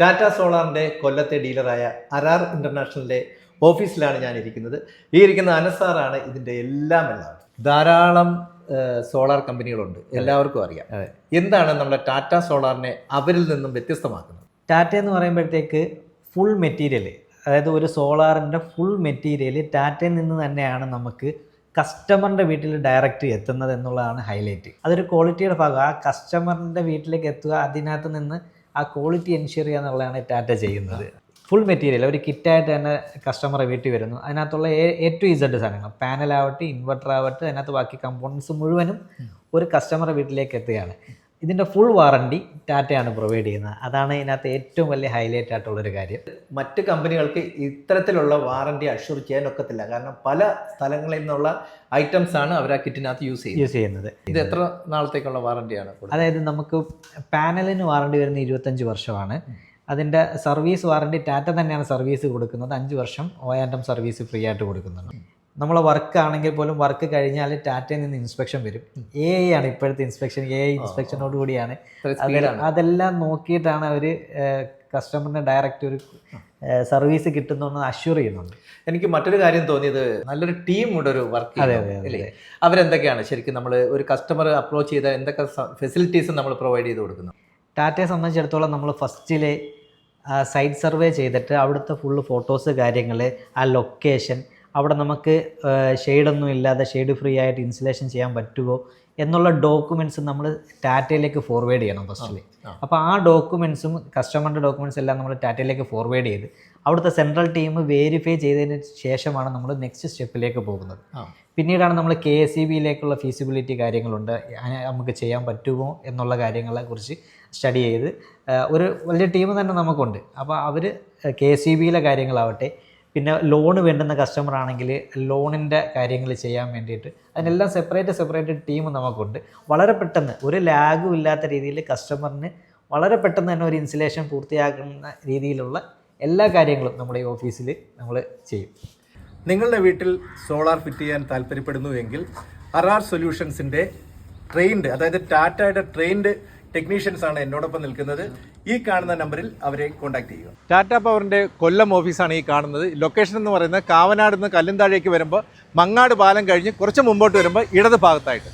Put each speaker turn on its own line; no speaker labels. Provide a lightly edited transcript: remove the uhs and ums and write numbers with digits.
ടാറ്റ സോളാറിൻ്റെ കൊല്ലത്തെ ഡീലറായ അരാർ ഇൻ്റർനാഷണലിൻ്റെ ഓഫീസിലാണ് ഞാൻ ഇരിക്കുന്നത്. ഈ ഇരിക്കുന്ന അനസാറാണ് ഇതിൻ്റെ എല്ലാം. ധാരാളം സോളാർ കമ്പനികളുണ്ട്, എല്ലാവർക്കും അറിയാം. എന്താണ് നമ്മുടെ ടാറ്റ സോളാറിനെ അവരിൽ നിന്നും വ്യത്യസ്തമാക്കുന്നത്?
ടാറ്റ എന്ന് പറയുമ്പോഴത്തേക്ക് ഫുൾ മെറ്റീരിയൽ, അതായത് ഒരു സോളാറിൻ്റെ ഫുൾ മെറ്റീരിയൽ ടാറ്റയിൽ നിന്ന് തന്നെയാണ് നമുക്ക് കസ്റ്റമറിൻ്റെ വീട്ടിൽ ഡയറക്റ്റ് എത്തുന്നത് എന്നുള്ളതാണ് ഹൈലൈറ്റ്. അതൊരു ക്വാളിറ്റിയുടെ ഭാഗം. ആ കസ്റ്റമറിൻ്റെ വീട്ടിലേക്ക് എത്തുക, അതിനകത്ത് നിന്ന് ആ ക്വാളിറ്റി എൻഷുർ ചെയ്യുക എന്നുള്ളതാണ് ടാറ്റ ചെയ്യുന്നത്. ഫുൾ മെറ്റീരിയൽ ഒരു കിറ്റായിട്ട് തന്നെ കസ്റ്റമറെ വീട്ടിൽ വരുന്നു. അതിനകത്തുള്ള A to Z സാധനങ്ങൾ, പാനലാവട്ടെ, ഇൻവെർട്ടർ ആവട്ടെ, അതിനകത്ത് ബാക്കി കമ്പോണൻസ് മുഴുവനും ഒരു കസ്റ്റമറെ വീട്ടിലേക്ക് എത്തുകയാണ്. ഇതിൻ്റെ ഫുൾ വാറണ്ടി ടാറ്റയാണ് പ്രൊവൈഡ് ചെയ്യുന്നത്. അതാണ് ഇതിനകത്ത് ഏറ്റവും വലിയ ഹൈലൈറ്റ് ആയിട്ടുള്ളൊരു കാര്യം.
മറ്റ് കമ്പനികൾക്ക് ഇത്തരത്തിലുള്ള വാറണ്ടി അഷ്യൂർ ചെയ്യാൻ ഒക്കത്തില്ല. കാരണം പല സ്ഥലങ്ങളിൽ നിന്നുള്ള ഐറ്റംസ് ആണ് അവർ ആ കിറ്റിനകത്ത് യൂസ് ചെയ്യുന്നത്. ഇത് എത്ര നാളത്തേക്കുള്ള വാറണ്ടിയാണ്?
അതായത് നമുക്ക് പാനലിന് വാറണ്ടി വരുന്ന 25 വർഷമാണ്. അതിൻ്റെ സർവീസ് വാറണ്ടി ടാറ്റ തന്നെയാണ് സർവീസ് കൊടുക്കുന്നത്. 5 വർഷം OR&M സർവീസ് ഫ്രീ ആയിട്ട് കൊടുക്കുന്നുണ്ട്. നമ്മളെ വർക്ക് ആണെങ്കിൽ പോലും വർക്ക് കഴിഞ്ഞാൽ ടാറ്റയിൽ നിന്ന് ഇൻസ്പെക്ഷൻ വരും. AI ആണ് ഇപ്പോഴത്തെ ഇൻസ്പെക്ഷൻ. AI ഇൻസ്പെക്ഷനോട് കൂടിയാണ്. അതെല്ലാം നോക്കിയിട്ടാണ് അവർ കസ്റ്റമറിന് ഡയറക്റ്റ് ഒരു സർവീസ് കിട്ടുന്നു അഷ്യൂർ ചെയ്യുന്നുണ്ട്.
എനിക്ക് മറ്റൊരു കാര്യം തോന്നിയത്, നല്ലൊരു ടീം കൂടെ ഒരു വർക്ക്. അതെ. അവരെന്തൊക്കെയാണ് ശരിക്കും നമ്മൾ ഒരു കസ്റ്റമർ അപ്രോച്ച് ചെയ്താൽ എന്തൊക്കെ ഫെസിലിറ്റീസ് നമ്മൾ പ്രൊവൈഡ് ചെയ്ത് കൊടുക്കുന്നു?
ടാറ്റയെ സംബന്ധിച്ചിടത്തോളം നമ്മൾ ഫസ്റ്റിലെ സൈറ്റ് സർവേ ചെയ്തിട്ട് അവിടുത്തെ ഫുള്ള് ഫോട്ടോസ്, കാര്യങ്ങൾ, ആ ലൊക്കേഷൻ, അവിടെ നമുക്ക് ഷെയ്ഡൊന്നും ഇല്ലാതെ ഷെയ്ഡ് ഫ്രീ ആയിട്ട് ഇൻസ്റ്റലേഷൻ ചെയ്യാൻ പറ്റുമോ എന്നുള്ള ഡോക്യുമെൻറ്റ്സ് നമ്മൾ ടാറ്റയിലേക്ക് ഫോർവേഡ് ചെയ്യണം ഫസ്റ്റിൽ. അപ്പോൾ ആ ഡോക്യുമെൻറ്റ്സും കസ്റ്റമറിൻ്റെ ഡോക്യുമെൻറ്റ്സ് എല്ലാം നമ്മൾ ടാറ്റയിലേക്ക് ഫോർവേഡ് ചെയ്ത് അവിടുത്തെ സെൻട്രൽ ടീം വെരിഫൈ ചെയ്തതിന് ശേഷമാണ് നമ്മൾ നെക്സ്റ്റ് സ്റ്റെപ്പിലേക്ക് പോകുന്നത്. പിന്നീടാണ് നമ്മൾ KSEBിയിലേക്കുള്ള ഫീസിബിലിറ്റി കാര്യങ്ങളുണ്ട്, നമുക്ക് ചെയ്യാൻ പറ്റുമോ എന്നുള്ള കാര്യങ്ങളെക്കുറിച്ച് സ്റ്റഡി ചെയ്ത് ഒരു വലിയ ടീം തന്നെ നമുക്കുണ്ട്. അപ്പോൾ അവർ KSEBിയിലെ കാര്യങ്ങളാവട്ടെ, പിന്നെ ലോണ് വേണ്ടുന്ന കസ്റ്റമർ ആണെങ്കിൽ ലോണിൻ്റെ കാര്യങ്ങൾ ചെയ്യാൻ വേണ്ടിയിട്ട് അതിനെല്ലാം സെപ്പറേറ്റ് ടീം നമുക്കുണ്ട്. വളരെ പെട്ടെന്ന് ഒരു ലാഗും ഇല്ലാത്ത രീതിയിൽ കസ്റ്റമറിന് വളരെ പെട്ടെന്ന് തന്നെ ഒരു ഇൻസ്റ്റലേഷൻ പൂർത്തിയാക്കുന്ന രീതിയിലുള്ള എല്ലാ കാര്യങ്ങളും നമ്മുടെ ഈ ഓഫീസിൽ നമ്മൾ ചെയ്യും.
നിങ്ങളുടെ വീട്ടിൽ സോളാർ ഫിറ്റ് ചെയ്യാൻ താല്പര്യപ്പെടുന്നു എങ്കിൽ അറാർ സൊല്യൂഷൻസിൻ്റെ ട്രെയിൻഡ്, അതായത് ടാറ്റയുടെ ട്രെയിൻഡ് ടെക്നീഷ്യൻസ് ആണ് എന്നോടൊപ്പം നിൽക്കുന്നത്. ഈ കാണുന്ന നമ്പറിൽ അവരെ കോൺടാക്ട് ചെയ്യുക. ടാറ്റ പവറിൻ്റെ കൊല്ലം ഓഫീസാണ് ഈ കാണുന്നത്. ലൊക്കേഷൻ എന്ന് പറയുന്നത് കാവനാട് നിന്ന് കല്ലുംതാഴേക്ക് വരുമ്പോൾ മങ്ങാട് പാലം കഴിഞ്ഞ് കുറച്ച് മുമ്പോട്ട് വരുമ്പോൾ ഇടത് ഭാഗത്തായിട്ട്.